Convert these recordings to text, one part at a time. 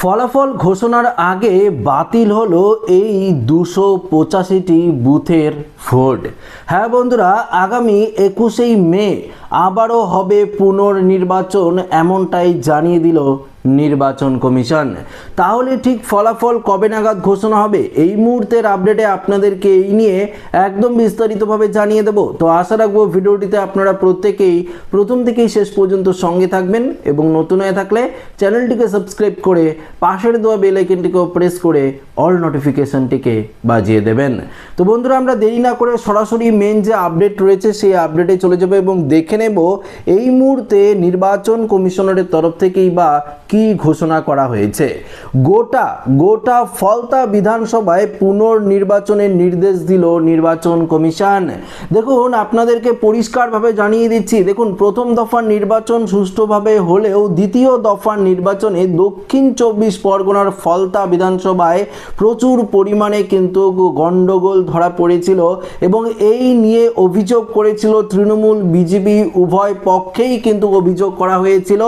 ফলাফল ঘোষণার আগে বাতিল হলো এই 285টি বুথের ভোট। হ্যাঁ বন্ধুরা, আগামী 21শে মে আবারও হবে পুনর্নির্বাচন, এমনটাই জানিয়ে দিল নির্বাচন কমিশন। তাহলে ঠিক ফলাফল কবে নাগাদ ঘোষণা হবে, এই মুহূর্তের আপডেটে আপনাদেরকে এই নিয়ে একদম বিস্তারিতভাবে জানিয়ে দেব। তো আশা রাখবো ভিডিওটিতে আপনারা প্রত্যেকেই প্রথম থেকেই শেষ পর্যন্ত সঙ্গে থাকবেন এবং নতুন হয়ে থাকলে চ্যানেলটিকে সাবস্ক্রাইব করে পাশের দেওয়া বেল আইকনটিকেও প্রেস করে অল নোটিফিকেশনটিকে বাজিয়ে দেবেন। তো বন্ধুরা, আমরা দেরি না করে সরাসরি মেন যে আপডেট রয়েছে সেই আপডেটে চলে যাব এবং দেখে নেব এই মুহূর্তে নির্বাচন কমিশনারের তরফ থেকেই বা কি ঘোষণা করা হয়েছে। গোটা ফলতা বিধানসভায় পুনর্নির্বাচনের নির্দেশ দিল নির্বাচন কমিশন। দেখুন, আপনাদেরকে পরিষ্কারভাবে জানিয়ে দিচ্ছি, দেখুন, প্রথম দফার নির্বাচন সুষ্ঠুভাবে হলেও দ্বিতীয় দফার নির্বাচনে দক্ষিণ 24 পরগনার ফলতা বিধানসভায় প্রচুর পরিমাণে কিন্তু গন্ডগোল ধরা পড়েছিল এবং এই নিয়ে অভিযোগ করেছিল তৃণমূল বিজেপি, উভয় পক্ষেই কিন্তু অভিযোগ করা হয়েছিল।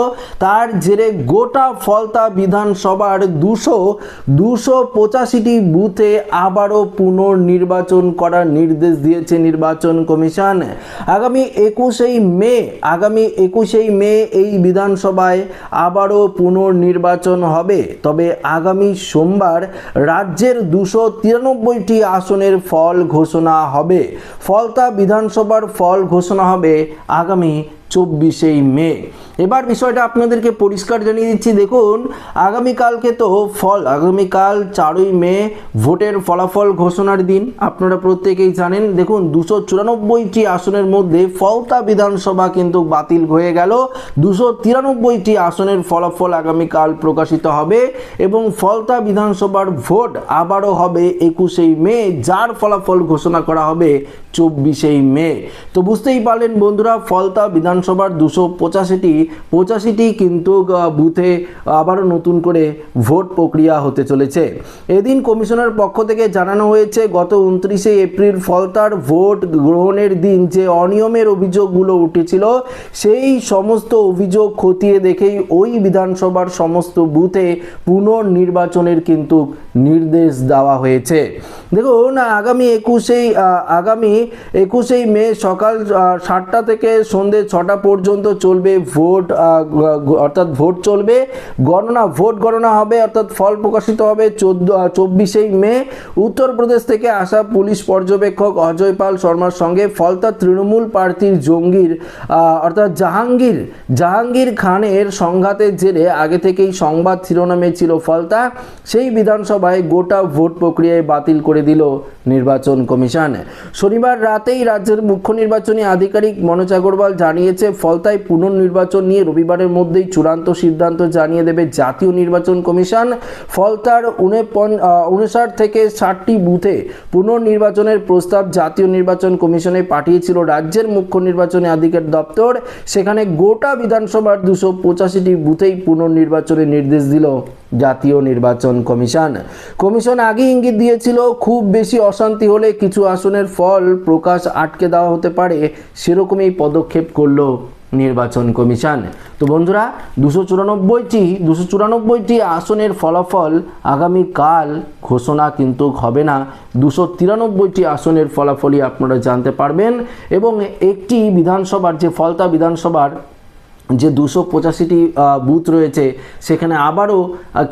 তার জেরে গোটা ফলতা বিধানসভার 285টি বুথে আবারও পুনর্নির্বাচন করার নির্দেশ দিয়েছে নির্বাচন কমিশন। আগামী 21শে মে এই বিধানসভায় আবারও পুনর্নির্বাচন হবে। তবে আগামী সোমবার রাজ্যের 293টি আসনের ফল ঘোষণা হবে। ফলতা বিধানসভার ফল ঘোষণা হবে আগামী 24শে মে। এবার বিষয়টা আপনাদেরকে পরিষ্কার জানিয়ে দিচ্ছি। দেখুন, আগামীকাল 4ই মে ভোটের ফলাফল ঘোষণার দিন, আপনারা প্রত্যেকেই জানেন। দেখুন, 294টি আসনের মধ্যে ফলতা বিধানসভা কিন্তু বাতিল হয়ে গেল। 293টি আসনের ফলাফল আগামীকাল প্রকাশিত হবে এবং ফলতা বিধানসভার ভোট আবারও হবে 21শে মে, যার ফলাফল ঘোষণা করা হবে 24শে মে। তো বুঝতেই পারলেন বন্ধুরা, ফলতা বিধানসভার 285টি কিন্তু বুথে আবারও নতুন করে ভোট প্রক্রিয়া হতে চলেছে। এদিন কমিশনের পক্ষ থেকে জানানো হয়েছে, গত 29শে এপ্রিল ফলতার ভোট গ্রহণের দিন যে অনিয়মের অভিযোগগুলো উঠেছিল সেই সমস্ত অভিযোগ খতিয়ে দেখেই ওই বিধানসভার সমস্ত বুথে পুনর্নির্বাচনের কিন্তু নির্দেশ দেওয়া হয়েছে। দেখুন, আগামী 21শে মে সকাল 7টা থেকে সন্ধ্যে 6টা পর্যন্ত চলবে ভোট, অর্থাৎ ভোট চলবে, ভোট গণনা হবে, অর্থাৎ ফল প্রকাশিত হবে 24শে মে। উত্তরপ্রদেশ থেকে আসা পুলিশ পর্যবেক্ষক অজয় পাল শর্মার সঙ্গে ফলতা তৃণমূল প্রার্থীর জঙ্গির অর্থাৎ জাহাঙ্গীর খানের সংঘাতের জেরে আগে থেকেই সংবাদ শিরোনামে ছিল ফলতা। সেই বিধানসভায় গোটা ভোট প্রক্রিয়ায় বাতিল করে দিল নির্বাচন কমিশন। শনিবার রাতেই রাজ্যের মুখ্য নির্বাচনী আধিকারিক মনোজ আগরওয়াল জানিয়েছে, ফলতায় পুনর্নির্বাচন নিয়ে রবিবারের মধ্যেই চূড়ান্ত সিদ্ধান্ত জানিয়ে দেবে জাতীয় নির্বাচন কমিশন। ফলতার 59 থেকে 60টি বুথে পুনর্নির্বাচনের প্রস্তাব জাতীয় নির্বাচন কমিশনে পাঠিয়েছিল রাজ্যের মুখ্য নির্বাচনী আধিকারিক দপ্তর। সেখানে গোটা বিধানসভার 285টি বুথেই পুনর্নির্বাচনের নির্দেশ দিল জাতীয় নির্বাচন কমিশন আগে ইঙ্গিত দিয়েছিল, খুব বেশি অশান্তি হলে কিছু আসনের ফল প্রকাশ আটকে দেওয়া হতে পারে, সেরকমই পদক্ষেপ করল নির্বাচন কমিশন। তো বন্ধুরা, 294টি আসনের ফলাফল আগামীকাল ঘোষণা কিন্তু হবে না। 293টি আসনের ফলাফলই আপনারা জানতে পারবেন এবং একটি বিধানসভার যে ফলতা বিধানসভার যে 285টি বুথ রয়েছে সেখানে আবারও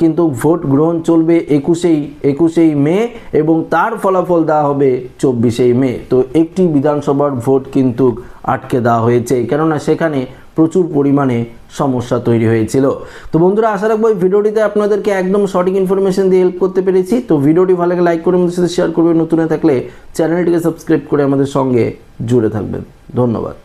কিন্তু ভোট গ্রহণ চলবে 21শে মে এবং তার ফলাফল দেওয়া হবে 24শে মে। তো একটি বিধানসভার ভোট কিন্তু আটকে দেওয়া হয়েছে, কেননা সেখানে প্রচুর পরিমাণে সমস্যা তৈরি হয়েছিল। তো বন্ধুরা, আশা রাখবো এই ভিডিওটিতে আপনাদেরকে একদম সঠিক ইনফরমেশন দিয়ে হেল্প করতে পেরেছি। তো ভিডিওটি ভালো লাগে লাইক করে আমাদের সাথে শেয়ার করবেন, নতুন হয়ে থাকলে চ্যানেলটিকে সাবস্ক্রাইব করে আমাদের সঙ্গে জুড়ে থাকবেন। ধন্যবাদ।